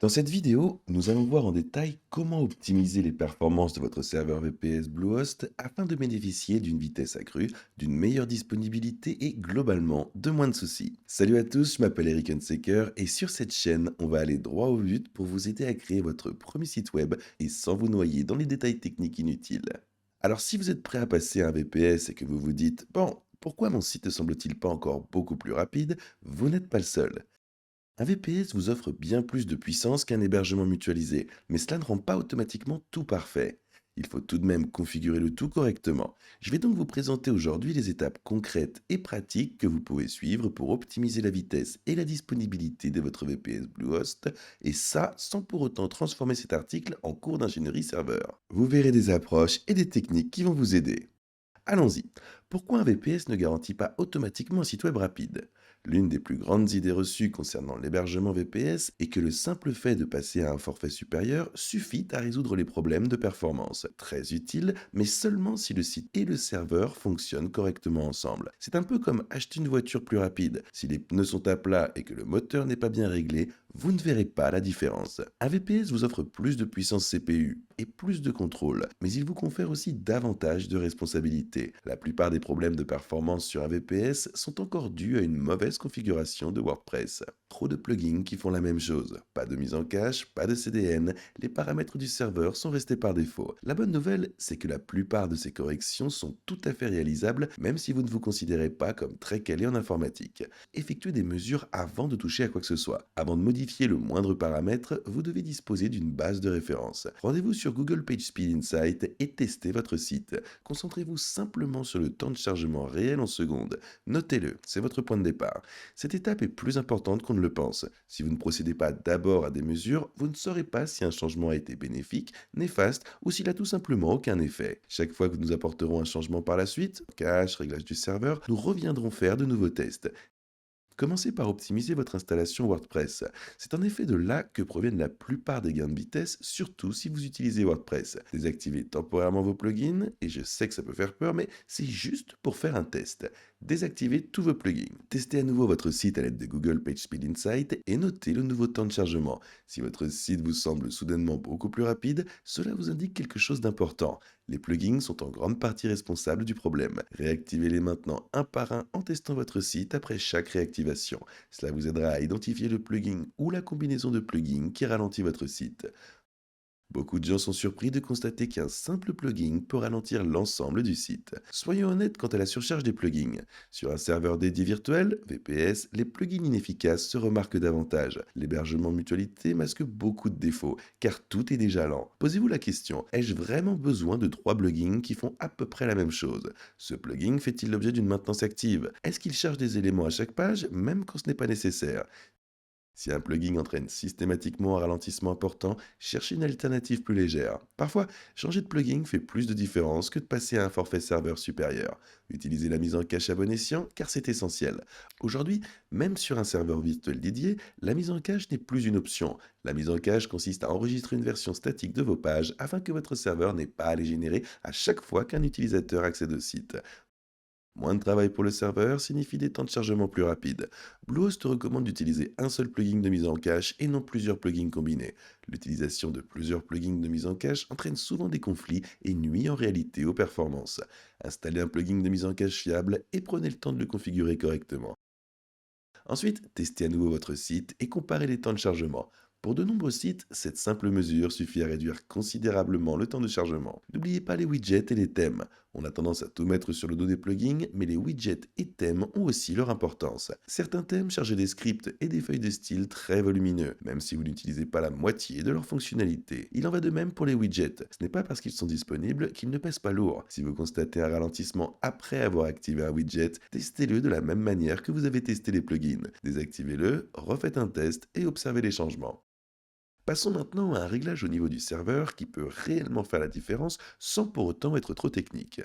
Dans cette vidéo, nous allons voir en détail comment optimiser les performances de votre serveur VPS Bluehost afin de bénéficier d'une vitesse accrue, d'une meilleure disponibilité et globalement de moins de soucis. Salut à tous, je m'appelle Eric Hunsaker et sur cette chaîne, on va aller droit au but pour vous aider à créer votre premier site web et sans vous noyer dans les détails techniques inutiles. Alors si vous êtes prêt à passer à un VPS et que vous vous dites, bon, pourquoi mon site ne semble-t-il pas encore beaucoup plus rapide, vous n'êtes pas le seul. Un VPS vous offre bien plus de puissance qu'un hébergement mutualisé, mais cela ne rend pas automatiquement tout parfait. Il faut tout de même configurer le tout correctement. Je vais donc vous présenter aujourd'hui les étapes concrètes et pratiques que vous pouvez suivre pour optimiser la vitesse et la disponibilité de votre VPS Bluehost, et ça sans pour autant transformer cet article en cours d'ingénierie serveur. Vous verrez des approches et des techniques qui vont vous aider. Allons-y. Pourquoi un VPS ne garantit pas automatiquement un site web rapide? L'une des plus grandes idées reçues concernant l'hébergement VPS est que le simple fait de passer à un forfait supérieur suffit à résoudre les problèmes de performance. Très utile, mais seulement si le site et le serveur fonctionnent correctement ensemble. C'est un peu comme acheter une voiture plus rapide. Si les pneus sont à plat et que le moteur n'est pas bien réglé, vous ne verrez pas la différence. Un VPS vous offre plus de puissance CPU et plus de contrôle, mais il vous confère aussi davantage de responsabilités. La plupart des problèmes de performance sur un VPS sont encore dus à une mauvaise configuration de WordPress. Trop de plugins qui font la même chose. Pas de mise en cache, pas de CDN, les paramètres du serveur sont restés par défaut. La bonne nouvelle, c'est que la plupart de ces corrections sont tout à fait réalisables, même si vous ne vous considérez pas comme très calé en informatique. Effectuez des mesures avant de toucher à quoi que ce soit. Avant de modifier le moindre paramètre, vous devez disposer d'une base de référence. Rendez-vous sur Google PageSpeed Insight et testez votre site. Concentrez-vous simplement sur le temps de chargement réel en secondes. Notez-le, c'est votre point de départ. Cette étape est plus importante qu'on ne le pense. Si vous ne procédez pas d'abord à des mesures, vous ne saurez pas si un changement a été bénéfique, néfaste ou s'il a tout simplement aucun effet. Chaque fois que nous apporterons un changement par la suite, cache, réglage du serveur, nous reviendrons faire de nouveaux tests. Commencez par optimiser votre installation WordPress. C'est en effet de là que proviennent la plupart des gains de vitesse, surtout si vous utilisez WordPress. Désactivez temporairement vos plugins, et je sais que ça peut faire peur, mais c'est juste pour faire un test. Désactivez tous vos plugins. Testez à nouveau votre site à l'aide de Google PageSpeed Insight et notez le nouveau temps de chargement. Si votre site vous semble soudainement beaucoup plus rapide, cela vous indique quelque chose d'important. Les plugins sont en grande partie responsables du problème. Réactivez-les maintenant un par un en testant votre site après chaque réactivation. Cela vous aidera à identifier le plugin ou la combinaison de plugins qui ralentit votre site. Beaucoup de gens sont surpris de constater qu'un simple plugin peut ralentir l'ensemble du site. Soyons honnêtes quant à la surcharge des plugins. Sur un serveur dédié virtuel, VPS, les plugins inefficaces se remarquent davantage. L'hébergement mutualité masque beaucoup de défauts, car tout est déjà lent. Posez-vous la question, ai-je vraiment besoin de trois plugins qui font à peu près la même chose? Ce plugin fait-il l'objet d'une maintenance active? Est-ce qu'il charge des éléments à chaque page, même quand ce n'est pas nécessaire? Si un plugin entraîne systématiquement un ralentissement important, cherchez une alternative plus légère. Parfois, changer de plugin fait plus de différence que de passer à un forfait serveur supérieur. Utilisez la mise en cache à bon escient car c'est essentiel. Aujourd'hui, même sur un serveur virtuel dédié, la mise en cache n'est plus une option. La mise en cache consiste à enregistrer une version statique de vos pages afin que votre serveur n'ait pas à les générer à chaque fois qu'un utilisateur accède au site. Moins de travail pour le serveur signifie des temps de chargement plus rapides. Bluehost recommande d'utiliser un seul plugin de mise en cache et non plusieurs plugins combinés. L'utilisation de plusieurs plugins de mise en cache entraîne souvent des conflits et nuit en réalité aux performances. Installez un plugin de mise en cache fiable et prenez le temps de le configurer correctement. Ensuite, testez à nouveau votre site et comparez les temps de chargement. Pour de nombreux sites, cette simple mesure suffit à réduire considérablement le temps de chargement. N'oubliez pas les widgets et les thèmes. On a tendance à tout mettre sur le dos des plugins, mais les widgets et thèmes ont aussi leur importance. Certains thèmes chargent des scripts et des feuilles de style très volumineux, même si vous n'utilisez pas la moitié de leurs fonctionnalités. Il en va de même pour les widgets. Ce n'est pas parce qu'ils sont disponibles qu'ils ne pèsent pas lourd. Si vous constatez un ralentissement après avoir activé un widget, testez-le de la même manière que vous avez testé les plugins. Désactivez-le, refaites un test et observez les changements. Passons maintenant à un réglage au niveau du serveur qui peut réellement faire la différence sans pour autant être trop technique.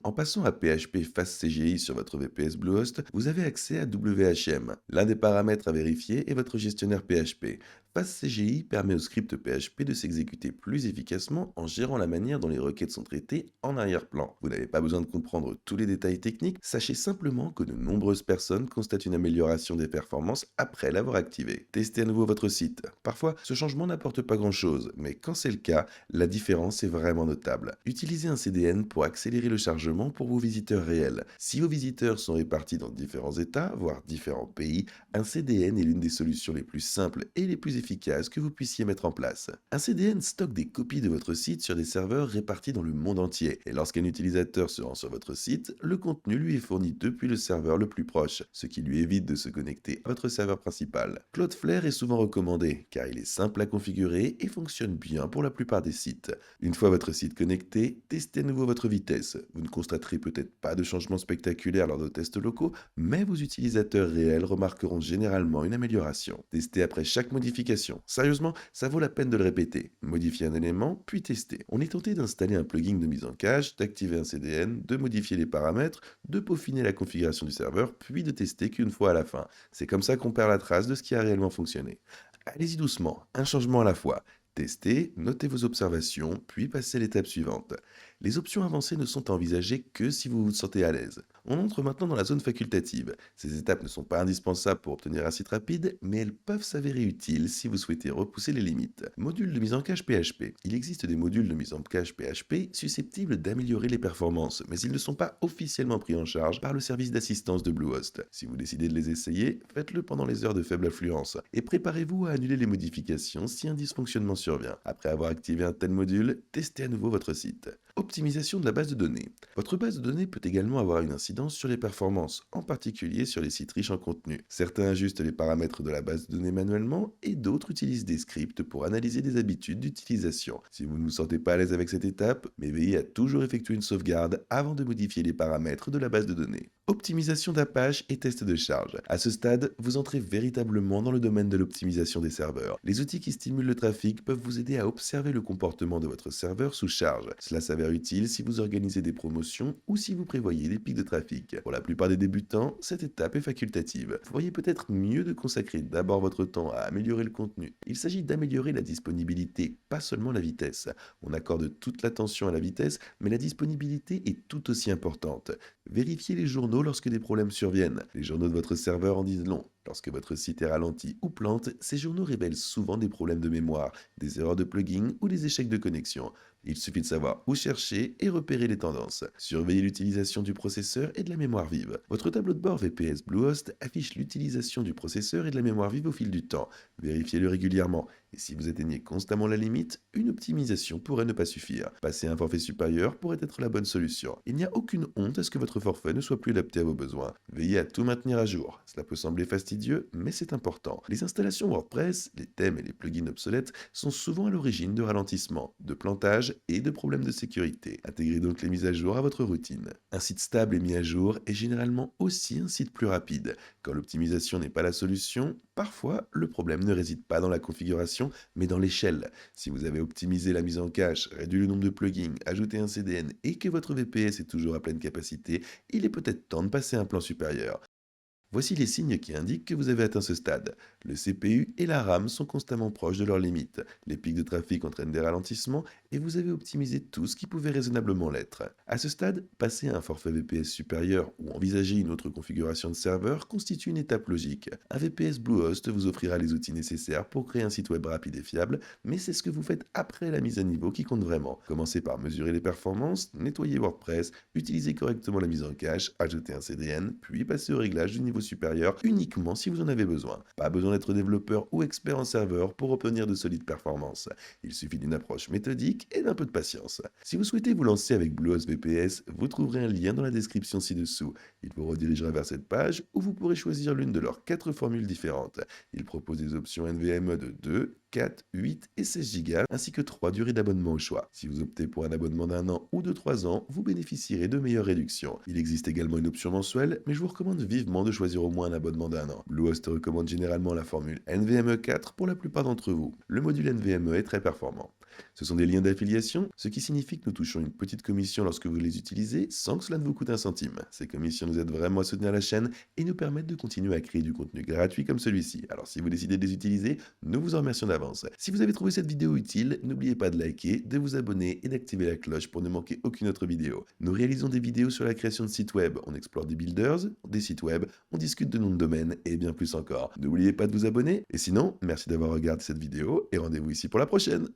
En passant à PHP FastCGI sur votre VPS Bluehost, vous avez accès à WHM, l'un des paramètres à vérifier est votre gestionnaire PHP. FastCGI permet au script PHP de s'exécuter plus efficacement en gérant la manière dont les requêtes sont traitées en arrière-plan. Vous n'avez pas besoin de comprendre tous les détails techniques, sachez simplement que de nombreuses personnes constatent une amélioration des performances après l'avoir activé. Testez à nouveau votre site. Parfois, ce changement n'apporte pas grand-chose, mais quand c'est le cas, la différence est vraiment notable. Utilisez un CDN pour accélérer le chargement pour vos visiteurs réels. Si vos visiteurs sont répartis dans différents États, voire différents pays, un CDN est l'une des solutions les plus simples et les plus efficaces que vous puissiez mettre en place. Un CDN stocke des copies de votre site sur des serveurs répartis dans le monde entier, et lorsqu'un utilisateur se rend sur votre site, le contenu lui est fourni depuis le serveur le plus proche, ce qui lui évite de se connecter à votre serveur principal. Cloudflare est souvent recommandé, car il est simple à configurer et fonctionne bien pour la plupart des sites. Une fois votre site connecté, testez à nouveau votre vitesse. Vous ne constaterez peut-être pas de changement spectaculaire lors de tests locaux, mais vos utilisateurs réels remarqueront généralement une amélioration. Testez après chaque modification. Sérieusement, ça vaut la peine de le répéter. Modifiez un élément, puis testez. On est tenté d'installer un plugin de mise en cache, d'activer un CDN, de modifier les paramètres, de peaufiner la configuration du serveur, puis de tester qu'une fois à la fin. C'est comme ça qu'on perd la trace de ce qui a réellement fonctionné. Allez-y doucement, un changement à la fois. Testez, notez vos observations, puis passez à l'étape suivante. Les options avancées ne sont à envisager que si vous vous sentez à l'aise. On entre maintenant dans la zone facultative. Ces étapes ne sont pas indispensables pour obtenir un site rapide, mais elles peuvent s'avérer utiles si vous souhaitez repousser les limites. Module de mise en cache PHP. Il existe des modules de mise en cache PHP susceptibles d'améliorer les performances, mais ils ne sont pas officiellement pris en charge par le service d'assistance de Bluehost. Si vous décidez de les essayer, faites-le pendant les heures de faible affluence, et préparez-vous à annuler les modifications si un dysfonctionnement survient. Après avoir activé un tel module, testez à nouveau votre site. Optimisation de la base de données. Votre base de données peut également avoir une incidence sur les performances, en particulier sur les sites riches en contenu. Certains ajustent les paramètres de la base de données manuellement et d'autres utilisent des scripts pour analyser des habitudes d'utilisation. Si vous ne vous sentez pas à l'aise avec cette étape, mais veillez à toujours effectuer une sauvegarde avant de modifier les paramètres de la base de données. Optimisation d'Apache et test de charge. À ce stade, vous entrez véritablement dans le domaine de l'optimisation des serveurs. Les outils qui stimulent le trafic peuvent vous aider à observer le comportement de votre serveur sous charge. Cela s'avère utile si vous organisez des promotions ou si vous prévoyez des pics de trafic. Pour la plupart des débutants, cette étape est facultative. Vous voyez peut-être mieux de consacrer d'abord votre temps à améliorer le contenu. Il s'agit d'améliorer la disponibilité, pas seulement la vitesse. On accorde toute l'attention à la vitesse, mais la disponibilité est tout aussi importante. Vérifiez les journaux lorsque des problèmes surviennent. Les journaux de votre serveur en disent long. Lorsque votre site est ralenti ou plante, ces journaux révèlent souvent des problèmes de mémoire, des erreurs de plugin ou des échecs de connexion. Il suffit de savoir où chercher et repérer les tendances. Surveillez l'utilisation du processeur et de la mémoire vive. Votre tableau de bord VPS Bluehost affiche l'utilisation du processeur et de la mémoire vive au fil du temps. Vérifiez-le régulièrement. Et si vous atteignez constamment la limite, une optimisation pourrait ne pas suffire. Passer à un forfait supérieur pourrait être la bonne solution. Il n'y a aucune honte à ce que votre forfait ne soit plus adapté à vos besoins. Veillez à tout maintenir à jour. Cela peut sembler fastidieux, mais c'est important. Les installations WordPress, les thèmes et les plugins obsolètes sont souvent à l'origine de ralentissements, de plantages et de problèmes de sécurité. Intégrez donc les mises à jour à votre routine. Un site stable et mis à jour est généralement aussi un site plus rapide. Quand l'optimisation n'est pas la solution, parfois le problème ne réside pas dans la configuration, mais dans l'échelle. Si vous avez optimisé la mise en cache, réduit le nombre de plugins, ajouté un CDN et que votre VPS est toujours à pleine capacité, il est peut-être temps de passer à un plan supérieur. Voici les signes qui indiquent que vous avez atteint ce stade. Le CPU et la RAM sont constamment proches de leurs limites. Les pics de trafic entraînent des ralentissements et vous avez optimisé tout ce qui pouvait raisonnablement l'être. À ce stade, passer à un forfait VPS supérieur ou envisager une autre configuration de serveur constitue une étape logique. Un VPS Bluehost vous offrira les outils nécessaires pour créer un site web rapide et fiable, mais c'est ce que vous faites après la mise à niveau qui compte vraiment. Commencez par mesurer les performances, nettoyer WordPress, utiliser correctement la mise en cache, ajouter un CDN, puis passer au réglage du niveau supérieur uniquement si vous en avez besoin. Pas besoin d'être développeur ou expert en serveur pour obtenir de solides performances. Il suffit d'une approche méthodique et d'un peu de patience. Si vous souhaitez vous lancer avec Bluehost VPS, vous trouverez un lien dans la description ci-dessous. Il vous redirigera vers cette page où vous pourrez choisir l'une de leurs 4 formules différentes. Ils proposent des options NVMe de 2, 4, 8 et 16 Go, ainsi que 3 durées d'abonnement au choix. Si vous optez pour un abonnement d'1 an ou de 3 ans, vous bénéficierez de meilleures réductions. Il existe également une option mensuelle, mais je vous recommande vivement de choisir au moins un abonnement d'1 an. Bluehost recommande généralement la formule NVMe 4 pour la plupart d'entre vous. Le module NVMe est très performant. Ce sont des liens d'affiliation, ce qui signifie que nous touchons une petite commission lorsque vous les utilisez sans que cela ne vous coûte un centime. Ces commissions nous aident vraiment à soutenir la chaîne et nous permettent de continuer à créer du contenu gratuit comme celui-ci. Alors si vous décidez de les utiliser, nous vous en remercions d'avance. Si vous avez trouvé cette vidéo utile, n'oubliez pas de liker, de vous abonner et d'activer la cloche pour ne manquer aucune autre vidéo. Nous réalisons des vidéos sur la création de sites web, on explore des builders, des sites web, on discute de noms de domaine et bien plus encore. N'oubliez pas de vous abonner et sinon, merci d'avoir regardé cette vidéo et rendez-vous ici pour la prochaine.